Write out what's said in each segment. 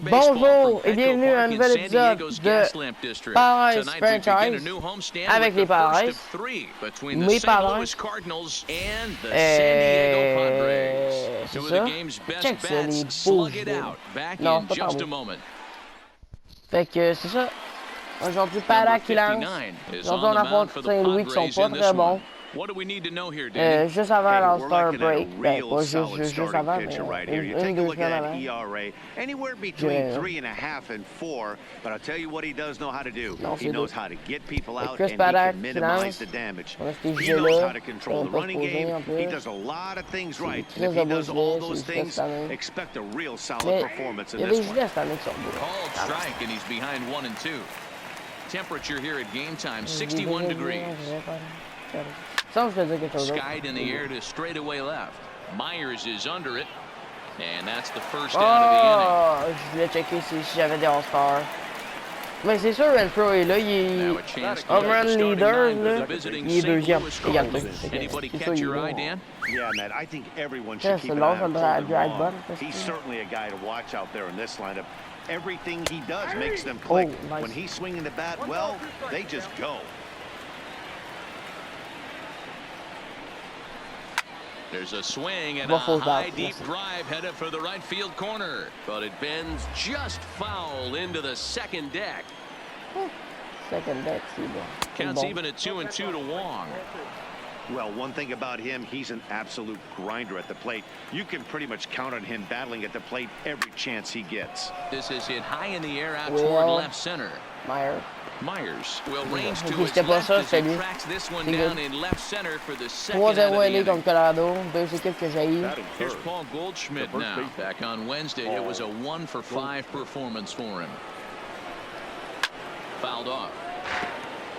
Bonjour et bienvenue à un nouvel épisode de Padres franchise avec les Padres, mes Padres, c'est ça, check ça, les beaux jeux. Non, c'est pas par beau. Fait que c'est ça, aujourd'hui Padres qui lance, aujourd'hui on affronte Saint-Louis qui sont pas très bons. Juste avant l'All-Star break, ben pas juste avant, mais une 2 semaines avant. Anywhere between 3.5 and 4, but I'll tell you what he does know how to do. He knows how to get people out and he can minimize the damage. He knows how to control the running game. He does a lot of things right. And if he does all those things, expect a real solid performance in this one. Called strike and he's behind 1 and 2. Temperature here at game time 61 degrees. Skied in the air to straightaway left. Myers is under it. And that's the first down of the inning. Je voulais checker si j'avais des All-Stars. Mais c'est sûr, Renfro est là, il est home run leader, là. Il est deuxième. Regardez. Anybody catch your eye, Dan? Yeah, Matt, I think everyone should keep an eye on Coleman. He's certainly a guy to watch out there in this lineup. Everything he does makes them click. When he's swinging the bat, well, they just go. There's a swing and a high, deep drive headed for the right field corner. But it bends just foul into the second deck. Second deck, counts even at 2 and 2 to Wong. Well, one thing about him, he's an absolute grinder at the plate. You can pretty much count on him battling at the plate every chance he gets. This is hit high in the air out toward left center. Myers will range to his left as he tracks this one down in left center for the second out of the inning. Contre Colorado, deux équipes que j'ai. Here's Paul Goldschmidt now. Back on Wednesday, it was a 1 for 5 performance for him. Fouled off.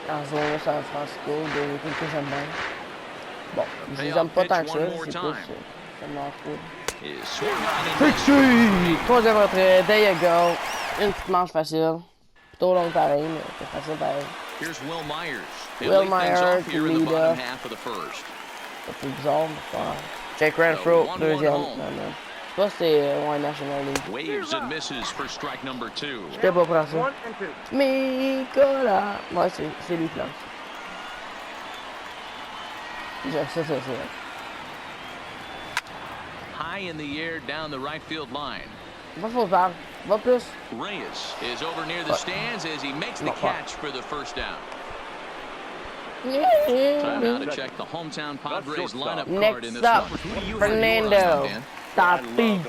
Arizona, San Francisco, deux équipes que j'aime bien. Bon, je les aime pas tant que ça, c'est plus ça m'en fout. Troisième retrait, there you go. Une petite manche facile. Plutôt longue pareil, mais c'est facile pareil. Here's Will Myers. Will Myers qui lead up. C'est plus bizarre, mais pas. Jake Renfro, deuxième. Je sais pas si c'est National League. Waves and misses for strike number 2. J'étais pas prêt à ça. Nicolas. Ouais, c'est lui qui lance. Ça, c'est ça. High in the air down the right field line. Va fausse balle. Va plus. Reyes is over near the stands as he makes the catch for the first down. Time now to check the hometown Padres lineup card in this one. Fernando. Tatis.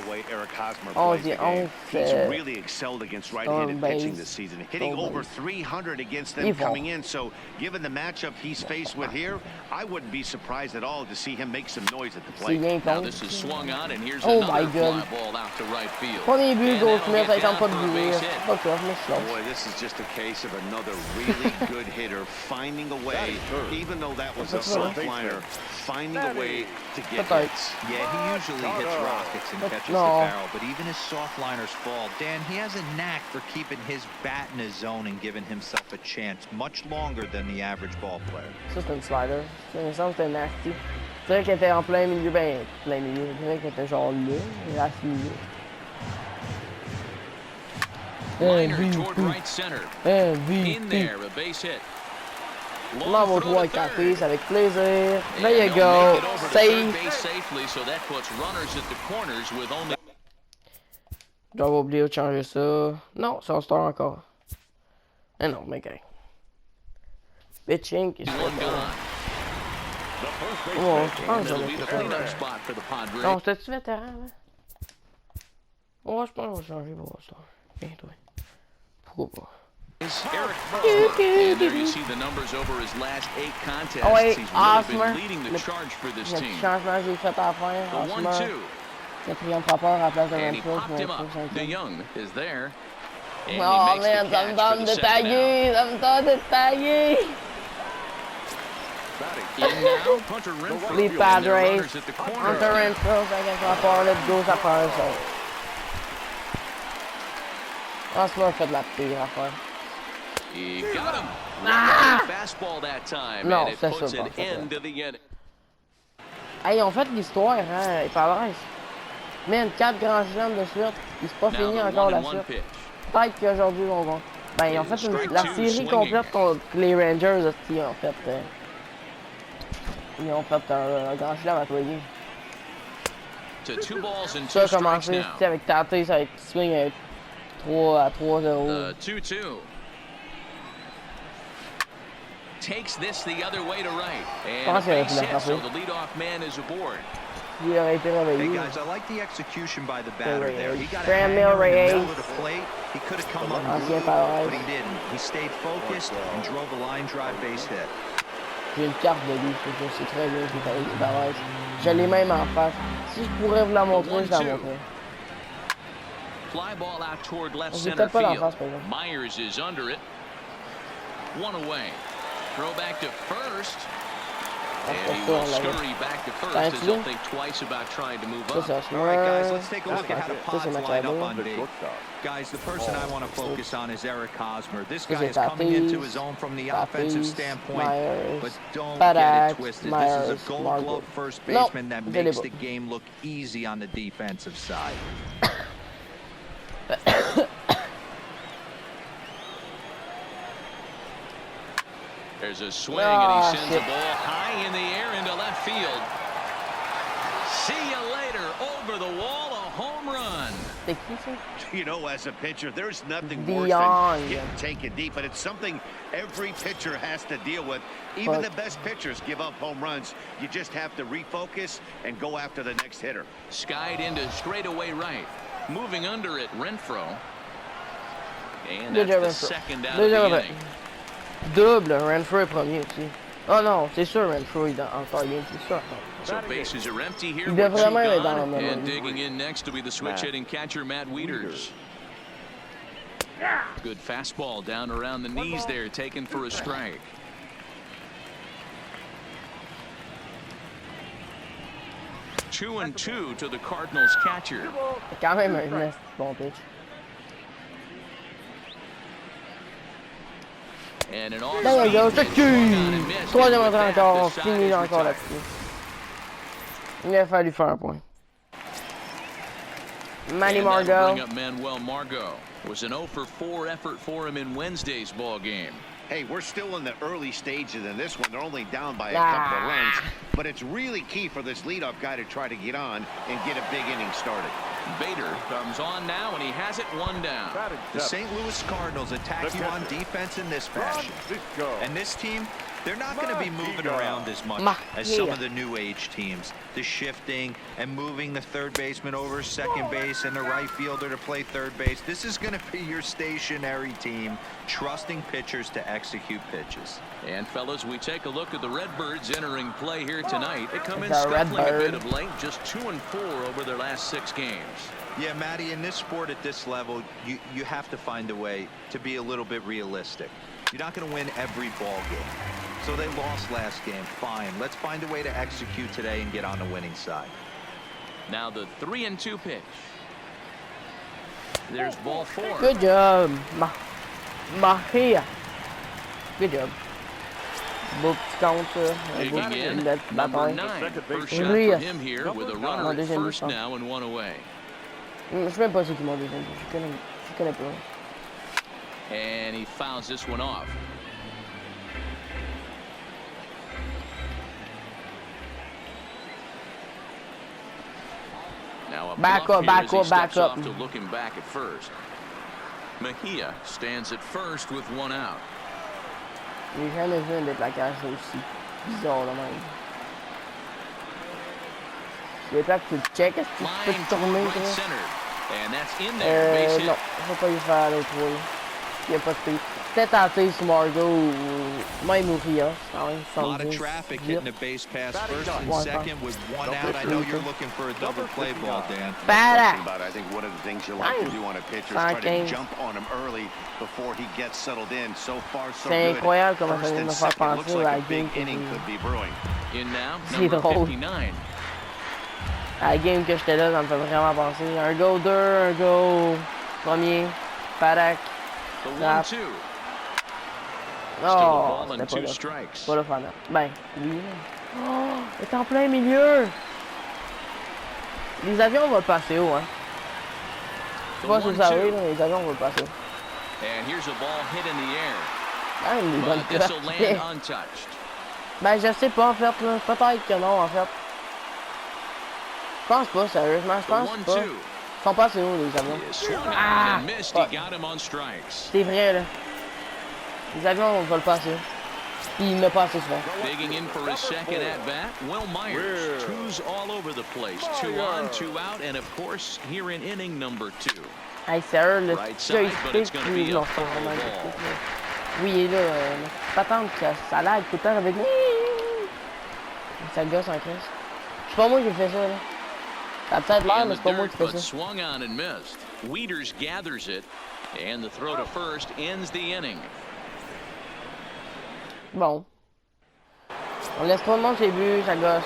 He's really excelled against right-handed pitching this season, hitting over 300 against them coming in. So, given the matchup he's faced with here, I wouldn't be surprised at all to see him make some noise at the plate. Now this is swung on, and here's another fly ball out to right field. Premier but, Goldschmidt, ça tente pas de jouer. Boy, this is just a case of another really good hitter finding a way, even though that was a soft liner, finding a way to get hits. Yeah, he usually hits rockets and catches the barrel, but even his soft liners fall. Dan, he has a knack for keeping his bat in his zone and giving himself a chance much longer than the average ball player. Ça, c'est une slider. C'est une sens que c'était nasty. C'est vrai qu'elle était en plein milieu, ben, plein milieu. C'est vrai qu'elle était genre là, et là, c'est milieu. In there, a base hit. Là, on va pouvoir café, c'est avec plaisir. There you go. Save. Je dois oublier de changer ça. Non, c'est un star encore. Eh non, mais gars. Pitching qui se fait. Oh, je pense que j'en ai fait. Non, c'était-tu vétéran, là? Oh, je pense que je vais changer pour ça. Bientôt. Pourquoi pas? And there you see the numbers over his last 8 contests. He's really been leading the charge for this team. Changement j'ai fait à la fin. The 1-2. Quatrième frappeur à la place de And he Renfro. popped him up. DeYoung is there. And Oh he makes man, the ça me catch donne for de the second taguer. Ça me donne de taguer. In now, Hunter Renfro. Les Padres. Hunter Renfro, ça fait frappeur, let's go, ça prend un son. Franchement, on fait de la pire affaire. He got him. Fastball that time, Non, and it c'est puts ça, an end to the inning. Hey, ils ont fait l'histoire, hein, les Padres. Man, 4 grands chelems de suite. Il s'est pas fini encore la suite. Peut-être qu'aujourd'hui, on va. Ben, ils ont fait la série complète contre les Rangers aussi, en fait. Ils ont fait un grand chelem à tous les games. Ça a commencé avec Tate, ça va être swing à 3-0. Takes this the other way to right. Je pense qu'il aurait pu la frapper. Il aurait été réveillé. Hey guys, I like the execution by the batter there. He got a Graham hanger in the Ray. middle of the plate. He could have come up with it, but he didn't. He stayed focused and drove a line drive base hit. J'ai une carte de lui, je sais très bien qu'il est avec les Padres. Je l'ai même en face. Si je pourrais vous la montrer, je la montrerais. Fly ball out toward left J'ai center peut-être pas la field. face, par exemple. Myers is under it. One away. Throw back to first. And he will scurry back to first as he'll think twice about trying to move up. All right, guys, let's take a look at how the Pods line up on base. Guys, the person I want to focus on is Eric Hosmer. This guy is coming into his own from the offensive standpoint, but don't get it twisted. This is a Gold Glove first baseman that makes the game look easy on the defensive side. There's a swing, and he sends the ball high in the air into left field. See you later. Over the wall, a home run. You know, as a pitcher, there's nothing worse than getting taken deep, but it's something every pitcher has to deal with. Even the best pitchers give up home runs. You just have to refocus and go after the next hitter. Skied into straightaway right. Moving under it, Renfro. And that's the second out of the inning. Double, Renfro est premier aussi. Oh non, c'est sûr Renfro est encore bien, c'est sûr. So bases are empty here. Il devrait même être dans le and digging in next to be the switch-hitting catcher Matt Wieters. Good fastball down around the knees there, taken for a strike. Two and two to the Cardinals catcher. Quand même un bon pitch. And an There you go, troisième entrée encore, on finit encore là-dessus. Il a fallu faire un point. Manny Margot. Bring up Manuel Margot. Was an 0 for 4 effort for him in Wednesday's ball game. Hey, we're still in the early stages in this one. They're only down by a couple of runs, but it's really key for this leadoff guy to try to get on and get a big inning started. Bader comes on now, and he has it one down. The St. Louis Cardinals attack you on defense in this fashion. And this team, they're not going to be moving around as much as some of the new age teams. The shifting and moving the third baseman over second base and the right fielder to play third base. This is going to be your stationary team, trusting pitchers to execute pitches. And fellas, we take a look at the Redbirds entering play here tonight. They come in scuffling a bit of late, just 2 and 4 over their last 6 games. Yeah, Matty, in this sport at this level, you have to find a way to be a little bit realistic. You're not going to win every ball game. So they lost last game. Fine. Let's find a way to execute today and get on the winning side. Now the 3-2 pitch. There's ball 4. Good job, Mahia. Good job. Beau petit contre. Number 9. First shot for him here with a runner at first now and 1 away. Je sais même pas c'est qui m'ont deuxième. Je connais pas. And he fouls this one off. Now a back up. To looking back at first. Mejia stands at first with 1 out. J'ai jamais vu un déplaquage aussi bizarre là même. Les plaques tu le check, est-ce que tu peux tourner toi? Non, je vais pas y faire l'autre fois. Il n'y a pas de prix. Peut-être tenter sur Margot ou même Urias. A lot of traffic hitting the base pass first and second with 1 out. I know you're looking for a double play ball, Dan. I think one of the things you like to do on a pitcher is try to jump on him early before he gets settled in. So far, so good. Incroyable comment ça First vient and de faire second looks penser à like la a game big inning could be brewing. In now, C'est drôle. 59. À la game que j'étais là, ça me fait vraiment penser. Un go 2, un go premier, Padak. The 1-2. Oh, c'était pas là. Pas là, Fana. Ben, oui. Oh, c'est en plein milieu. Les avions vont le passer haut, hein. Je sais pas si vous savez, là, les avions vont le passer haut. Ah, une bonne cote. Ben, je sais pas, en fait, là. Peut-être que non, en fait. Je pense pas, sérieusement, je pense pas. Ils sont pas assez hauts, les avions. Ah! C'est vrai, là. Les avions, on va le passer. Puis il me passe souvent. Digging in for his second at bat, Will Myers. Two's all over the place. 2 on, 2 out, and of course, here in inning number 2. Hey, sérieux, le Right petit side, but it's gars, going to be il a non, foul vraiment ball. oui, il est là. Pas tant que ça lag tout le temps avec. Ça gosse en crise. C'est pas moi qui fais ça, là. Ça a peut-être l'air, mais c'est pas moi qui fais ça. Swung on and missed. Wieters gathers it, and the throw to first ends the inning. Bon. On laisse trop de monde chez les buts, ça gosse.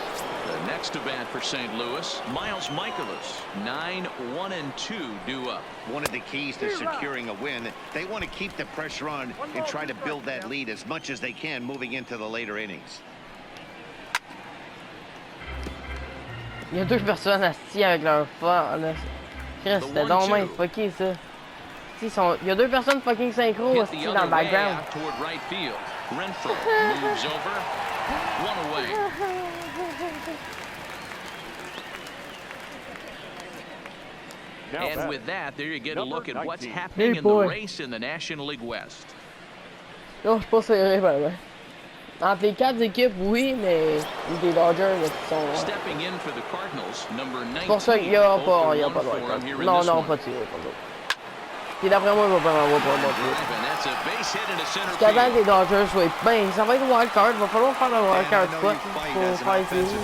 The next to bat for St. Louis, Miles Michaelis. 9-1-2 due up. One of the keys to securing a win, they want to keep the pressure on and try to build that lead as much as they can moving into the later innings. Il y a 2 personnes assises avec leur phone, là. Chris, c'était donc même fucké, ça. Il y a 2 personnes fucking synchro aussi dans le background. Renfro moves over. 1 away. And with that, there you get a look at what's happening in the race in the National League West. Non, je suis pas serré, ben. Entre les 4 équipes, oui, mais les Dodgers qui sont là. Stepping in for the Cardinals, number 19. C'est pour ça qu'il n'y a pas de wildcard. Non, non, pas de tiré, pas d'autre. Puis d'après moi, il va pas avoir pas de wildcard. Jusqu'à temps que les Dodgers soient bien, ça va être wildcard. Il va falloir faire le wildcard spot pour faire les séries.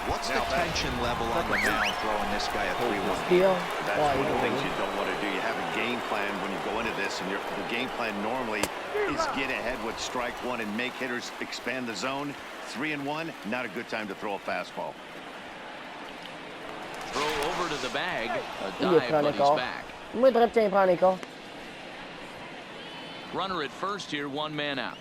What's the tension level on the mound throwing this guy a 3-1? That's one of the things you don't want to do. You have a game plan when you go into this, and the game plan normally is get ahead with strike one and make hitters expand the zone. 3-1, not a good time to throw a fastball. Throw over to the bag. A dive, but he's back. Moi, je tiens prendre l'écart. Runner at first here, 1 man out.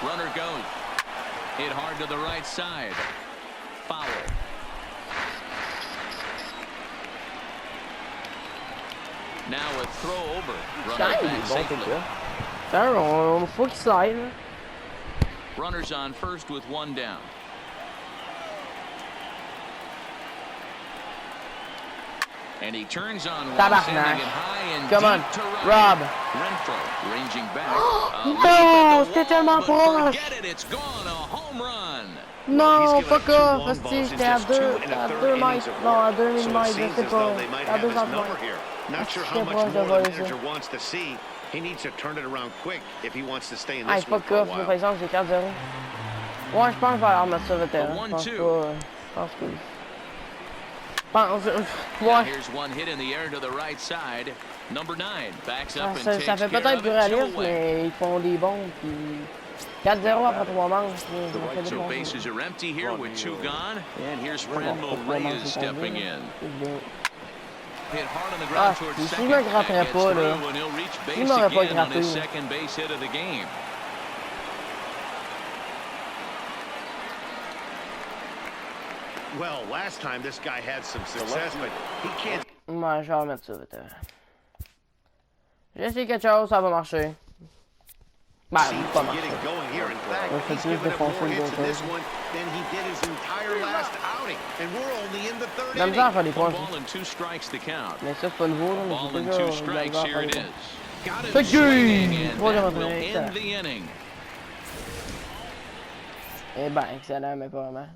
Runner goes. Hit hard to the right side. Foul. Now a throw over. Runner back safely. On faut qu'il slide. Runners on first with 1 down. And he turns on one, sending it high and come on, deep to right. Rob. Renfro ranging back. Non, c'était tellement proche. Forget it, it's gone, a home run. Non, fuck off, parce que j'étais à 2 mètres, non, à 2 mm, je sais pas, à 2 cm. Not sure how much more the manager wants to see. He needs to turn it around quick if he wants to stay in this one for a while. Par exemple, j'ai 4-0. Ouais, je pense que je vais aller remettre ça vétéran. Ouais. Here's one hit in the air to the right side. Number 9 backs up and takes ça fait peut-être plus réaliste, mais ils font des bons. Puis 4-0 après 3 manches. So bases are empty here with 2 gone. And here's Franmil Reyes stepping in. Hit hard on the ground towards second. Gets through and he'll reach base again on his second base hit of the game. Well, last time this guy had some success, but he can't. Ouais, je vais remettre ça vite. J'ai essayé quelque chose, ça va marcher. Ben, pas marcher. On fait plus défoncer le bon J'aime bien faire des points. Mais ça, c'est pas nouveau, là, mais c'est toujours faire des points. Fait que, troisième entraînement, excellent. Eh ben, excellent, mais pas vraiment.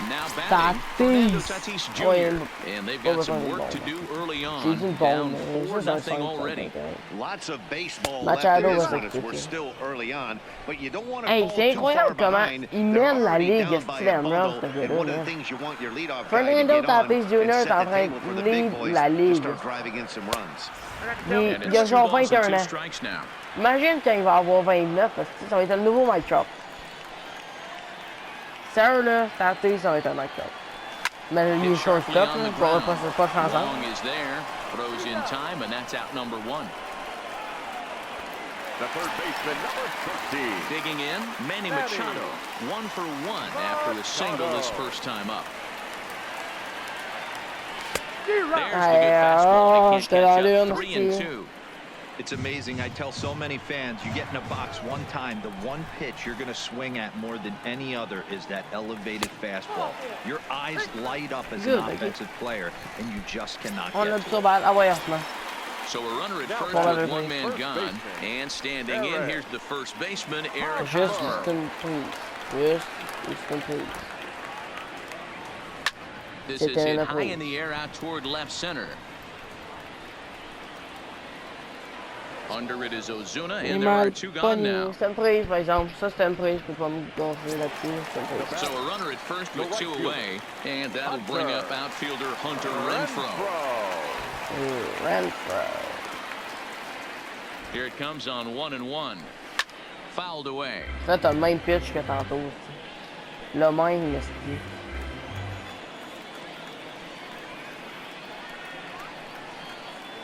Now batting, Tatis Jouer, and they've got some bon. work to do early on. Bon, Down 4-0 already. Lots of baseball Match left in à this dos, one as we're still early on, but you don't want to hey, fall c'est too far incroyable comment behind. il mène la ligue Down by style a Emerald, bundle, ce and one of gars-là. the things you want your leadoff guy to Fernando get on Tatis Jr. and est set en the train table for de the big lead boys la to ligue. start driving in some runs. Il a genre 21 ans. Imagine quand il va avoir 29, parce que ça va être le nouveau Mike Trout. Sérieux là, Tatis, ça va être un Mike Trout. Mais il est shortstop, là, pas changeant. Long is there, throws in time, and that's out number 1. The third baseman, number 13. Digging in, Manny Machado, 1 for 1 after a single this first time up. There's the good fastball. He can't catch up. 3-2. It's amazing. I tell so many fans, you get in a box one time, the one pitch you're going to swing at more than any other is that elevated fastball. Your eyes light up as an offensive player, and you just cannot get it. So a runner at first with one man gone, and standing in, here's the first baseman, Eric Hosmer. This is hit high in the air out toward left center. Under it is Ozuna, and there are 2 gone now. C'est une prise, par exemple. Ça, c'est une prise. Je peux pas me gonfler là-dessus. So a runner at first with 2 away, and that'll bring up outfielder Hunter Renfroe. Here it comes on 1-1. Fouled away. Ça, t'as le même pitch que tantôt. Le même, mais c'est...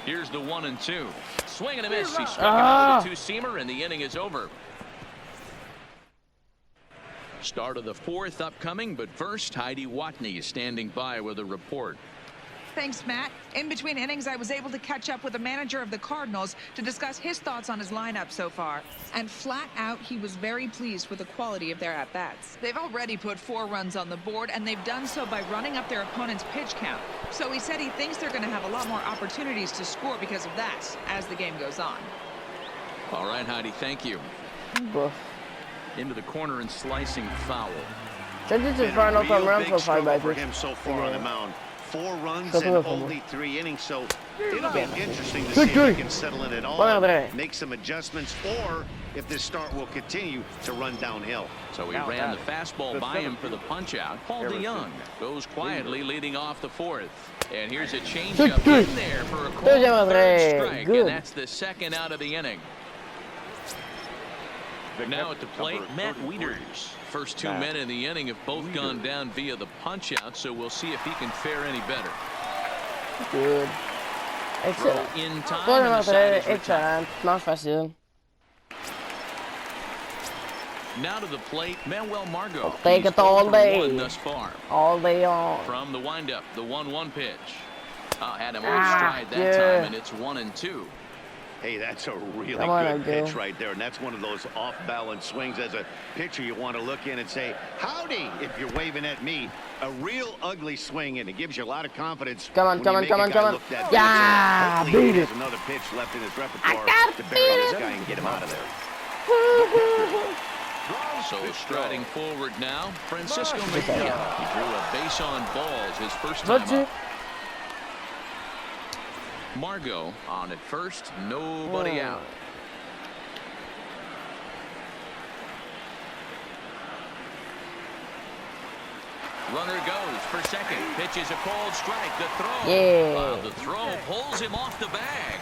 Here's the 1-2. Swing and a miss. He struck him out with a 2-seamer, and the inning is over. Start of the 4th upcoming, but first, Heidi Watney is standing by with a report. Thanks, Matt. In between innings, I was able to catch up with the manager of the Cardinals to discuss his thoughts on his lineup so far. And flat out, he was very pleased with the quality of their at-bats. They've already put 4 runs on the board, and they've done so by running up their opponent's pitch count. So he said he thinks they're going to have a lot more opportunities to score because of that as the game goes on. All right, Heidi, thank you. Into the corner and slicing foul. Been a real big struggle for him so far on the mound. 4 runs in only 3 innings, so it'll be interesting to see if he can settle in at all, make some adjustments, or if this start will continue to run downhill. So he ran the fastball by him for the punch-out. Paul DeYoung goes quietly leading off the 4th. And here's a changeup in there for a called 3rd strike, and that's the 2nd out of the inning. Now at the plate, Matt Wieters. First 2 men in the inning have both gone down via the punch-out, so we'll see if he can fare any better. Good. Excellent. In time, excellent. Not facile. Now to the plate, Manuel Margot. Take it all day. Thus far. All day on. From the windup, the 1-1 pitch. Had him on stride that time, and it's 1-2. Hey, that's a really good pitch right there, and that's one of those off-balance swings. As a pitcher, you want to look in and say, howdy, if you're waving at me. A real ugly swing, and it gives you a lot of confidence. Come on. Yeah, beat it. There's another pitch left in his repertoire to bury this guy and get him out of there. So striding forward now, Francisco Mejia. He drew a base on balls his first time up. Margot on at first, nobody out. Runner goes for second. Pitches a cold strike. The throw. The throw pulls him off the bag.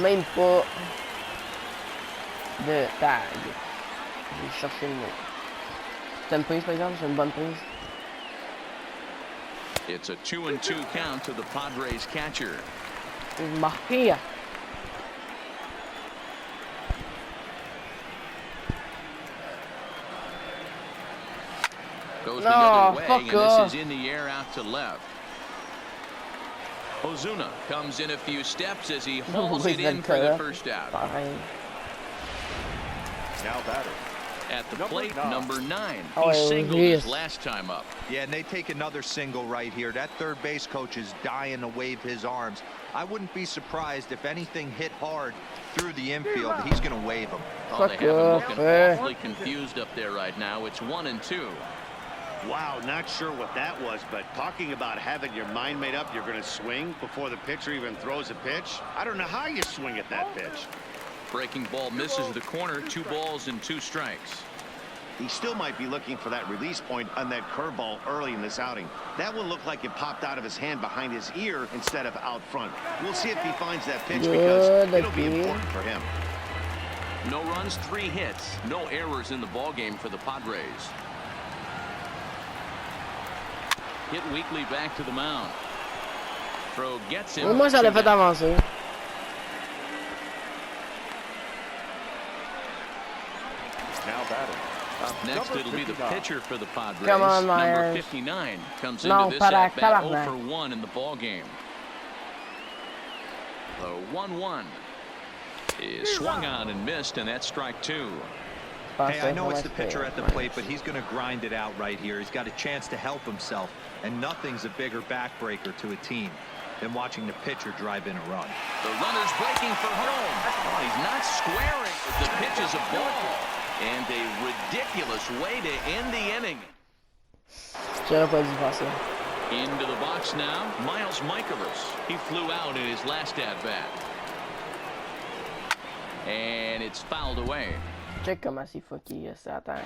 Même pas de tag. Je vais chercher le mot. C'est une prise, par exemple? C'est une bonne prise. It's a 2-2 count to the Padres catcher. Mejia. Goes the other way, and this is in the air out to left. Ozuna comes in a few steps as he hauls it in for the first out. Now batter. At the plate, number 9. He singled his last time up. Yeah, and they take another single right here. That third base coach is dying to wave his arms. I wouldn't be surprised if anything hit hard through the infield. He's going to wave them. Oh, they have him looking awfully confused up there right now. It's 1-2. Wow, not sure what that was, but talking about having your mind made up, you're going to swing before the pitcher even throws a pitch. I don't know how you swing at that pitch. Breaking ball misses the corner. 2 balls and 2 strikes. He still might be looking for that release point on that curveball early in this outing. That one looked like it popped out of his hand behind his ear instead of out front. We'll see if he finds that pitch because it'll be important for him. No runs, 3 hits, no errors in the ballgame for the Padres. hit weekly back to the mound. Throw gets him. Au moins, ça l'a fait avancer. Now batting. Up next, it'll be the pitcher for the Padres. Come on, Myers. Number 59 comes No, into this at bat 0 tabarnak. for 1 in the ball game. The 1-1 is swung on and missed, and that's strike 2. Hey, I know it's the pitcher at the plate, but he's going to grind it out right here. He's got a chance to help himself, and nothing's a bigger backbreaker to a team than watching the pitcher drive in a run. The runner's breaking for home. Oh, he's not squaring. The pitch is a ball, and a ridiculous way to end the inning. J'aurais pas dû faire ça. Into the box now, Miles Michaelis. He flew out in his last at-bat. And it's fouled away. Check comment c'est fucké ça attend.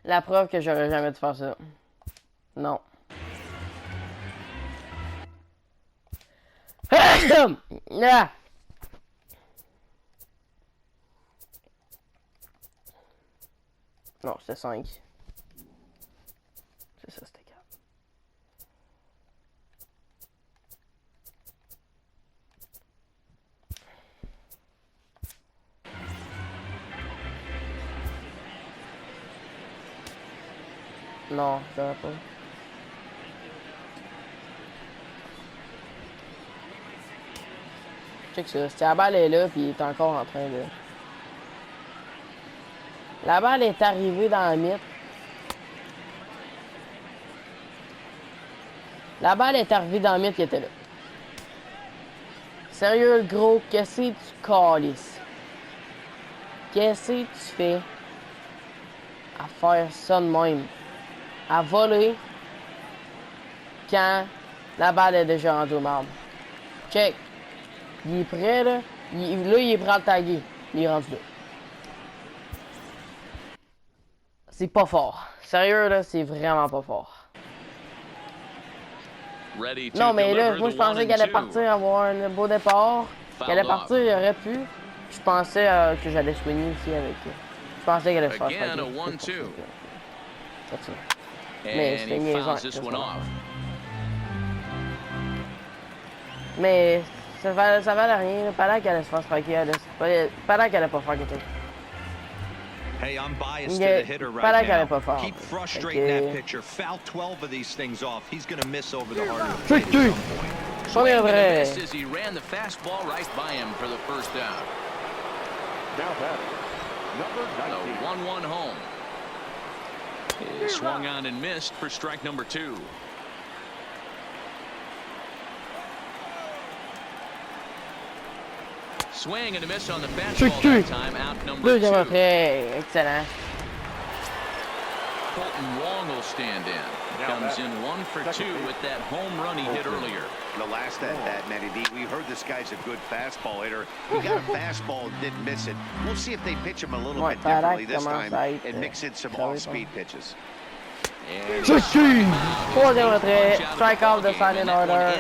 La preuve que j'aurais jamais dû faire ça. Non. Ah! Non, c'était 5. C'est ça, c'était 4. Non, je l'aurais pas. Check ça. Si la balle est là, puis il est encore en train de... La balle est arrivée dans la mythe. La balle est arrivée dans la mythe qui était là. Sérieux, gros, qu'est-ce que tu calisses? Qu'est-ce que tu fais à faire ça de même? À voler quand la balle est déjà rendue au marbre. Check. Il est prêt, là. Là, il est prêt à le taguer. Il est rendu là. C'est pas fort. Sérieux, là, c'est vraiment pas fort. Non, mais là, moi, je pensais qu'elle allait partir, avoir un beau départ. Qu'elle allait partir, il aurait pu. Je pensais que j'allais soigner ici avec eux. Je pensais qu'elle allait se faire frapper. Mais c'était niaisant. Mais ça valait rien. Pendant qu'elle allait se faire striker, pendant qu'elle allait pas faire quelque chose. Hey, I'm biased to the hitter right now. Keep frustrating that pitcher. Foul 12 of these things off. He's going to miss over the heart of the plate at some point. Swing and a miss as he ran the fastball right by him for the first out. Now batting. Number 19. The 1-1 home. He swung on and missed for strike number 2. Swing and a miss on the fastball that time, out number 2. Excellent. Colton Wong will stand in. Comes in 1 for 2 with that home run he hit earlier. The last at bat, Matty D, we heard this guy's a good fastball hitter. He got a fastball and didn't miss it. We'll see if they pitch him a little bit differently this time and mix in some off-speed pitches. Troisième retrait, strike out de sign order.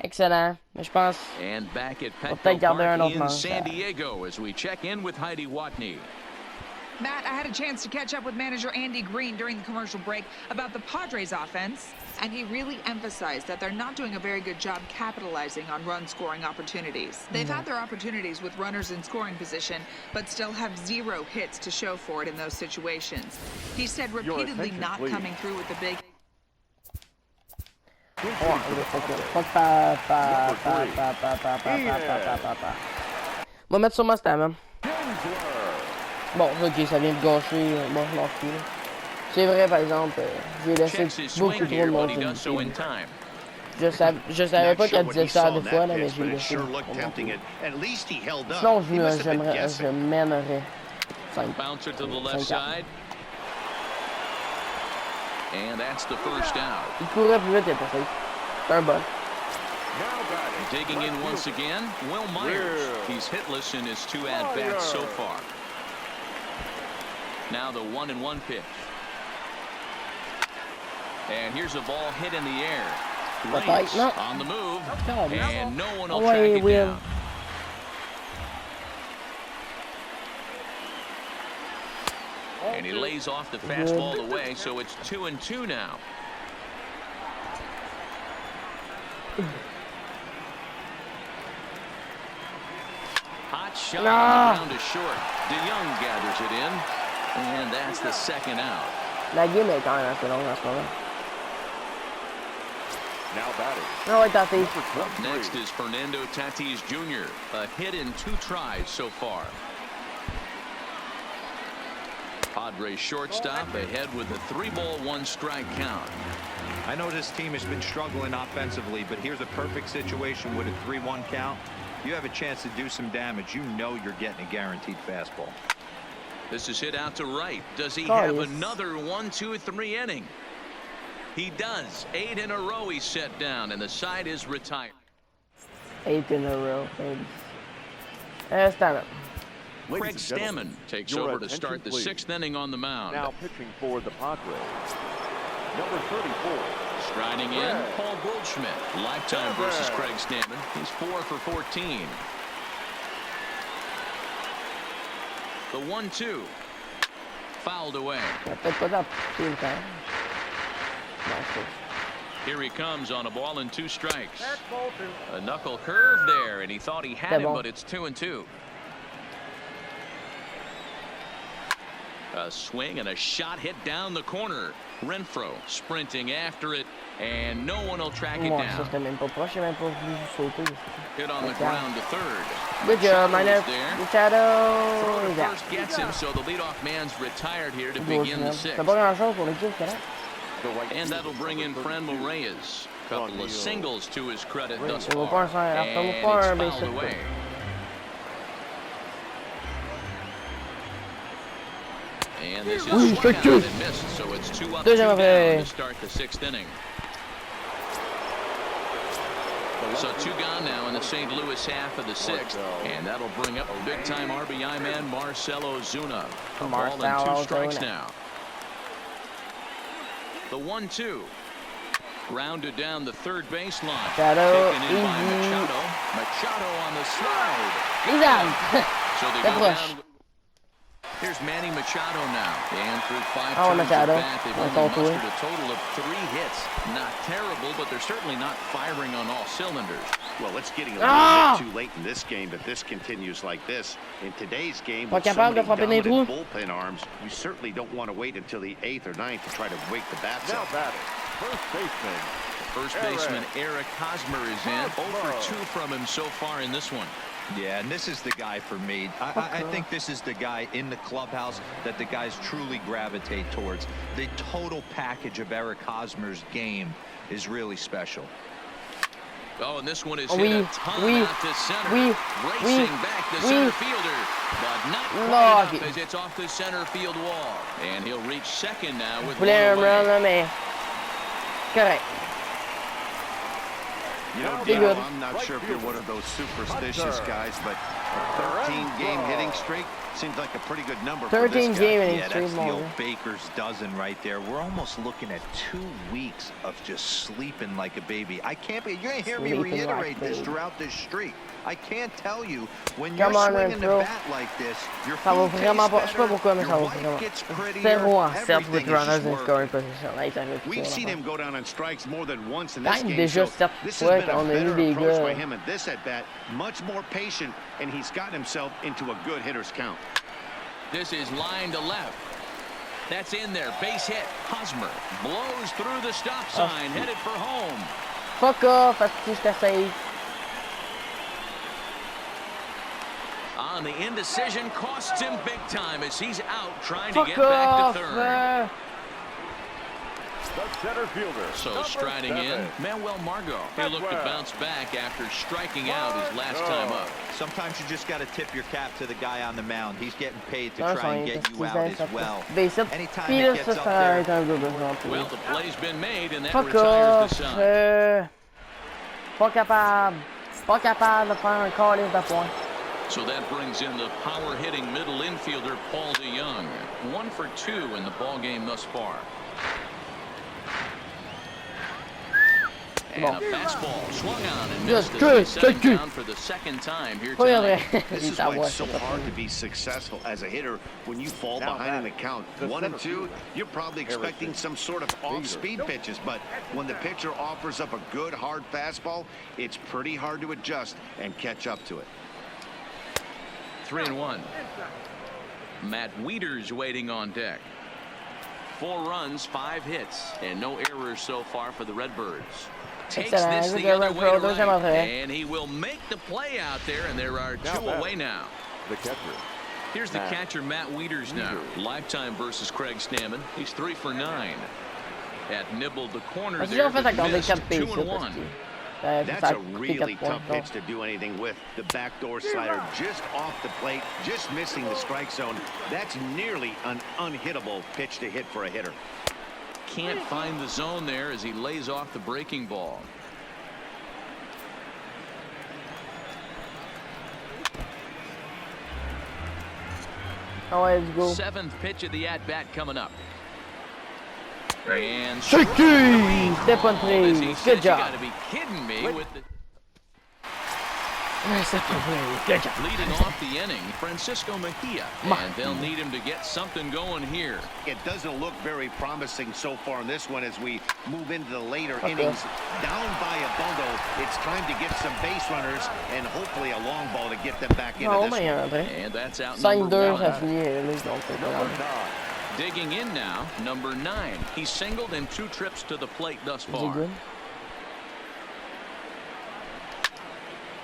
Excellent, mais je pense qu'on peut peut-être garder un autre manche. San Diego as we check in with Heidi Watney. Matt, I had a chance to catch up with manager Andy Green during the commercial break about the Padres offense, and he really emphasized that they're not doing a very good job capitalizing on run-scoring opportunities. They've had their opportunities with runners in scoring position, but still have 0 hits to show for it in those situations. He said repeatedly not coming through with the big... On va mettre sur Mustang, même. Bon, ok, ça vient de gâcher. Bon, je m'en fous. C'est vrai, par exemple, j'ai laissé beaucoup trop de monde. Je savais pas qu'elle disait ça des fois, là, mais j'ai laissé. Sinon, je mènerais 5. Il courait plus vite, il était safe. C'est un bug. Digging in once again, Will Myers. He's hitless in his 2 at-bats so far. Now the 1-1 pitch. And here's a ball hit in the air. Reese on the move. And no one will track it down. And he lays off the fastball away, so it's 2-2 now. Hot shot on the ground is short. DeYoung gathers it in, and that's the second out. La game est quand même assez longue en ce moment. Now batting. No, wait, Tatis. Up next is Fernando Tatis Jr. A hit in 2 tries so far. Padres shortstop ahead with a 3-ball 1-strike count. I know this team has been struggling offensively, but here's a perfect situation with a 3-1 count. You have a chance to do some damage. You know you're getting a guaranteed fastball. This is hit out to right. Does he have another 1-2-3 inning? He does. 8 in a row he's set down, and the side is retired. 8 in a row, baby. Stand up. Craig Stammen takes over to start the 6th inning on the mound. Now pitching for the Padres, number 34. Striding in, Paul Goldschmidt. Lifetime versus Craig Stammen. He's 4 for 14. The 1-2. Fouled away. Here he comes on a ball and 2 strikes. A knuckle curve there, and he thought he had him, but it's 2-2. A swing and a shot hit down the corner. Renfroe sprinting after it, and no one will track it down. Hit on the ground to third. Good job, my name. Throw to first gets him, so the leadoff man's retired here to begin the 6th. And that'll bring in Franmil Reyes. Couple of singles to his credit thus far. And it's fouled away. And this is swung out and missed, so it's 2 up, 2 down to start the 6th inning. So 2 gone now in the St. Louis half of the 6th, and that'll bring up a big-time RBI man, Marcell Ozuna. A ball and 2 strikes now. The 1-2. Grounded down the third baseline. Taken in by Machado. Machado on the slide. He's out. So they go down. Here's Manny Machado now. And through 5 turns at bat, they've only mustered a total of 3 hits. Not terrible, but they're certainly not firing on all cylinders. Well, it's getting a little bit too late in this game if this continues like this. In today's game, with so many dominant bullpen arms, you certainly don't want to wait until the 8th or 9th to try to wake the bats up. First baseman. First baseman Eric Hosmer is in. 0 for 2 from him so far in this one. Yeah, and this is the guy for me. I think this is the guy in the clubhouse that the guys truly gravitate towards. The total package of Eric Hosmer's game is really special. Oh, and this one is hit a ton out to center. Racing back the center fielder, but not quite enough as it's off the center field wall. And he'll reach second now with one away. Correct. You know, Dino, I'm not sure if you're one of those superstitious guys, but a 13-game hitting streak seems like a pretty good number for this guy. 13-game hitting streak. That's the old baker's dozen right there. We're almost looking at 2 weeks of just sleeping like a baby. I can't be. You're going to hear me reiterate this throughout this streak. I can't tell you when you're swinging the bat like this, your food tastes better, your wife gets prettier, everything is just working. We've seen him go down on strikes more than once in this game, so this has been a better approach by him at this at-bat, much more patient, and he's gotten himself into a good hitter's count. This is line to left. That's in there, base hit. Hosmer blows through the stop sign, headed for home. Fuck off, that's On the indecision costs him big time as he's out trying to get back to third. The center fielder. So striding in, Manuel Margot. He'll look to bounce back after striking out his last time up. Sometimes you just got to tip your cap to the guy on the mound. He's getting paid to try and get you out as well. Anytime he gets up there. Well, the play's been made, and that retires the side. Pas capable de faire un calice de points. So that brings in the power-hitting middle infielder, Paul DeYoung. 1 for 2 in the ball game thus far. a fastball swung on and missed as he set him down for the second time here tonight. This is why it's so hard to be successful as a hitter when you fall behind in the count. 1 and 2, you're probably expecting some sort of off-speed pitches, but when the pitcher offers up a good hard fastball, it's pretty hard to adjust and catch up to it. 3-1. Matt Wieters waiting on deck. 4 runs, 5 hits, and no errors so far for the Redbirds. Takes this the other way to right, and he will make the play out there, and there are 2 away now. The catcher. Here's the catcher, Matt Wieters now. Lifetime versus Craig Stammen. He's 3 for 9. At nibbled the corner there, but missed 2-1. That's a really tough pitch to do anything with. The backdoor slider just off the plate, just missing the strike zone. That's nearly an unhittable pitch to hit for a hitter. Can't find the zone there as he lays off the breaking ball. Let's go. 7th pitch of the at-bat coming up. And step on 3. Good job. You gotta be kidding me with the Good job. Leading off the inning, Francisco Mejia, and they'll need him to get something going here. It doesn't look very promising so far in this one as we move into the later innings. Down by a bundle, it's time to get some base runners and hopefully a long ball to get them back into this one. And that's out 5-2, number 1. Number 9. Digging in now, number 9. He's singled in 2 trips to the plate thus far.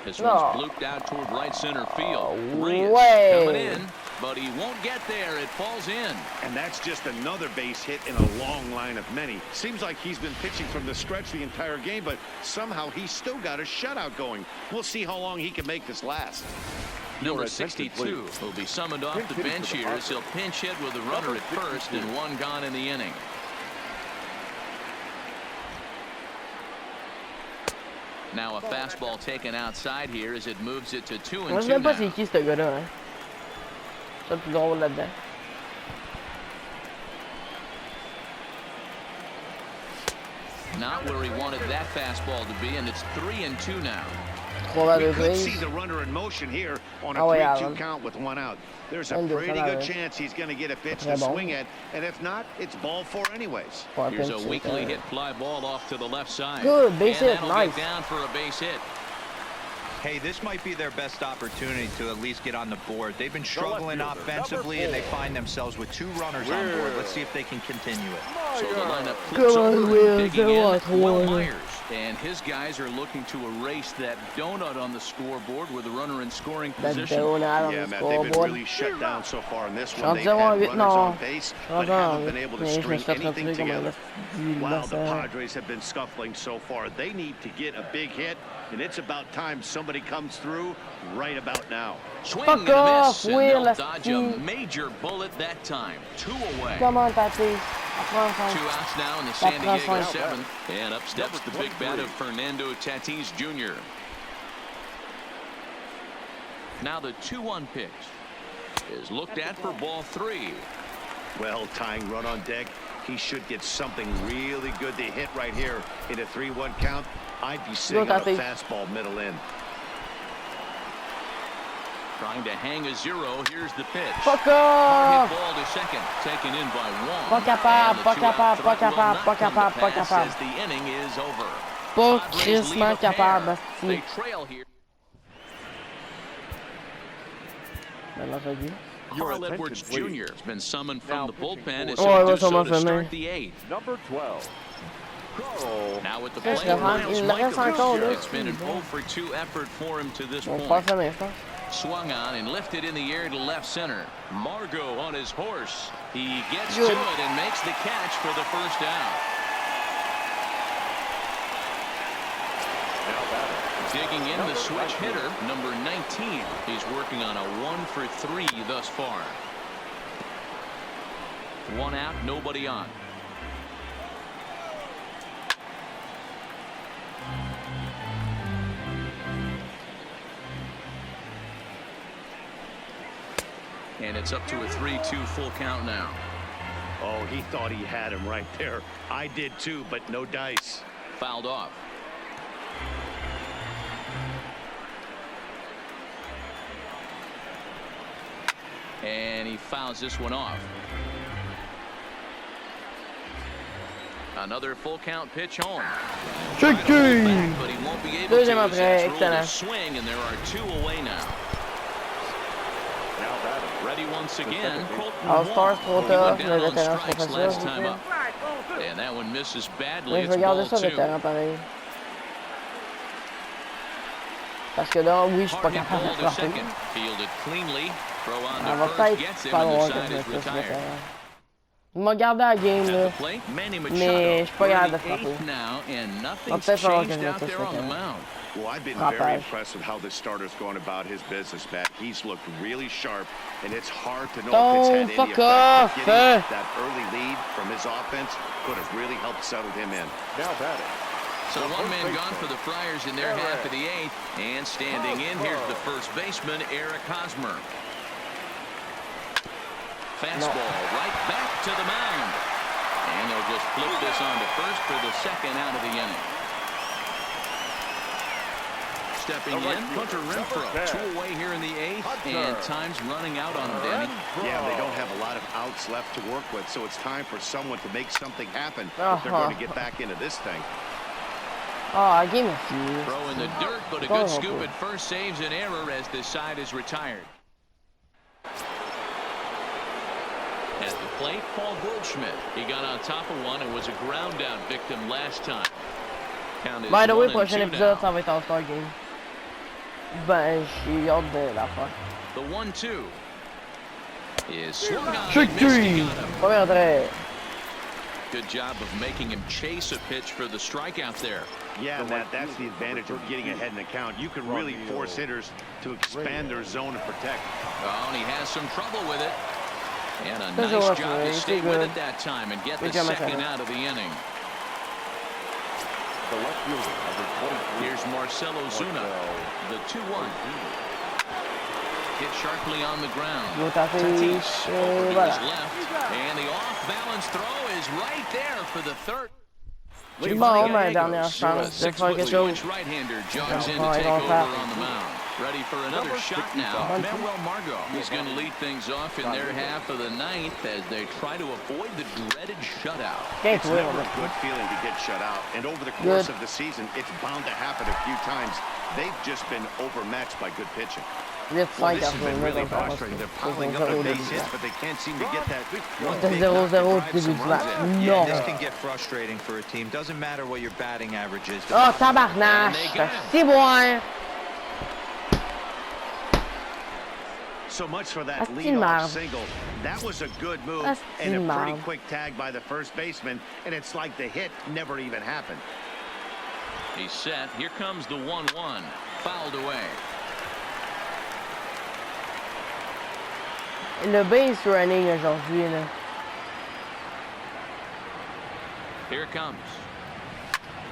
This one's blooped out toward right center field. Reyes coming in, but he won't get there. It falls in. And that's just another base hit in a long line of many. Seems like he's been pitching from the stretch the entire game, but somehow he's still got a shutout going. We'll see how long he can make this last. Number 62 will be summoned off the bench here as he'll pinch hit with a runner at first and 1 gone in the inning. Now a fastball taken outside here as it moves it to 2-2 Moi, je sais même pas c'est qui ce gars-là. Hein. C'est le plus drôle là-dedans. Not where he wanted that fastball to be, and it's 3-2 now. We could see the runner in motion here on a 3-2 count with 1 out. There's a pretty good chance he's going to get a pitch to swing at, and if not, it's ball 4 anyways. Here's a weakly hit fly ball off to the left side. Good base hit, nice. Down for a base hit. Hey, this might be their best opportunity to at least get on the board. They've been struggling offensively, and they find themselves with 2 runners on board. Let's see if they can continue it. So the lineup flips over, digging in, Will Myers. And his guys are looking to erase that donut on the scoreboard with a runner in scoring position. Yeah, Matt, they've been really shut down so far in this one. They've had runners on base, but haven't been able to string anything together. Wow, the Padres have been scuffling so far. They need to get a big hit, and it's about time somebody comes through right about now. Swing and a miss, and they'll dodge a major bullet that time. 2 away. Come on, Patrick. 2 outs now in the San Diego 7th. And up steps the big bat of Fernando Tatis Jr. Now the 2-1 pitch is looked at for ball 3. Well, tying run on deck. He should get something really good to hit right here in a 3-1 count. I'd be sitting on a fastball middle in. Trying to hang a 0. Here's the pitch. Fuck off! Hit ball to second. Taken in by 1. Pas capable, pas capable, pas capable, pas capable, pas capable. The inning is over. Pas crissement capable. They trail here. Carl Edwards Jr. has been summoned from the bullpen as he'll do so to start the 8th. Number 12. Now with the plate, Miles Michaels. It's been an 0-for-2 effort for him to this point. Swung on and lifted in the air to left center. Margot on his horse. He gets to it and makes the catch for the first out. Digging in the switch hitter, number 19. He's working on a 1-for-3 thus far. 1 out, nobody on. And it's up to a 3-2 full count now. Oh, he thought he had him right there. I did too, but no dice. Fouled off. and he fouls this one off. Another full count pitch home. Check back, but he won't be able Deuxième to entrée, excellent. swing, and there are 2 away now. Ready once again. All-Stars trop tough, le vétéran trop facile. And that one misses badly. Oui, je vais garder ça vétéran pareil. Parce que là, oui, je suis pas capable de frapper. On va peut-être pas voir que je mette ça vétéran. Il m'a gardé à la game, là. Mais je suis pas capable de frapper. On va peut-être falloir que je mette ça vétéran. Well, I've been very impressed with how this starter's going about his business, Matt. He's looked really sharp, and it's hard to know if it's had any effect. Getting that early lead from his offense could have really helped settle him in. Now batting. So one man gone for the Friars in their half of the 8th, and standing in here's the first baseman, Eric Hosmer. Fastball right back to the mound, and they'll just flip this on to first for the second out of the inning. Stepping in, Hunter Renfroe, 2 away here in the 8th, and time's running out on him, Danny. Yeah, they don't have a lot of outs left to work with, so it's time for someone to make something happen if they're going to get back into this thing. Oh, I gave him a few. Throw in the dirt, but a good scoop at first saves an error as this side is retired. At the plate, Paul Goldschmidt. He got on top of one and was a ground out victim last time. By the way, prochain épisode, ça va être All-Star Game. Ben, j'ai hâte de la faire. The 1-2 is swung on. Premier entrée. Good job of making him chase a pitch for the strikeout there. Yeah, Matt, that's the advantage of getting ahead in the count. You can really force hitters to expand their zone and protect. Oh, and he has some trouble with it. And a nice job to stay with it that time and get the second out of the inning. Here's Marcelo Zuna, the 2-1. Hit sharply on the ground. Tatis over to his left, and the off-balance throw is right there for the third. Bon, ma dernière chance de faire quelque chose. Right-hander jogs in to take over on the mound. Ready for another shot now. Manuel Margot is going to lead things off in their half of the 9th as they try to avoid the dreaded shutout. It's never a good feeling to get shut out, and over the course of the season, it's bound to happen a few times. They've just been overmatched by good pitching. Well, this has been really frustrating. They're piling up the base hits, but they can't seem to get that. 0-0 début du match. Yeah, Non. this can get frustrating for a team. Doesn't matter what your batting average is. Oh, tabarnache. C'est bon. So much for that lead-off single. That was a good move and a pretty quick tag by the first baseman, and it's like the hit never even happened. He's set. Here comes the 1-1. Fouled away. Le base running aujourd'hui, là. Here it comes.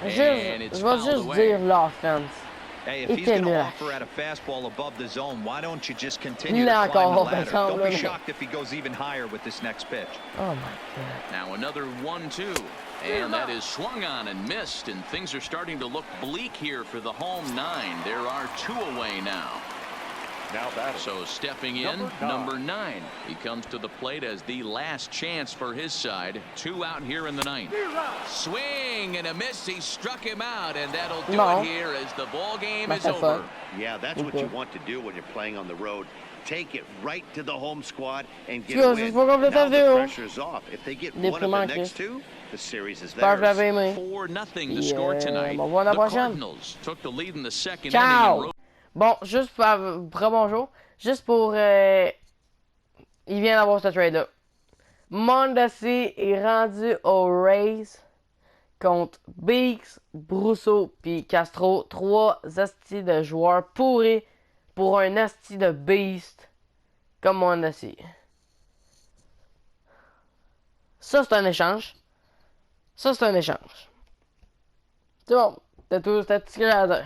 Je vais juste dire l'offense. Hey, if he's going to offer at a fastball above the zone, why don't you just continue to climb the ladder? Don't be shocked if he goes even higher with this next pitch. Oh, my God. Now another 1-2. And that is swung on and missed, and things are starting to look bleak here for the home 9. There are 2 away now. So stepping in, number 9. He comes to the plate as the last chance for his side. 2 out here in the 9th. Swing and a miss. He struck him out, and that'll do it here as the ball game is over. Yeah, that's what you want to do when you're playing on the road. Take it right to the home squad and get a win. Now the pressure's off. If they get one of the next 2, the series is theirs. 4-0 the score tonight. The Cardinals took the lead in the second inning. Bon, juste pour bonjour, juste pour il vient d'avoir ce trade-là. Mondesi est rendu aux Rays contre Beeks, Brousseau puis Castro, 3 astis de joueurs pourris pour un asti de beast comme Mondesi. Ça c'est un échange. Ça c'est un échange. C'est bon, c'était tout ce que j'avais à dire.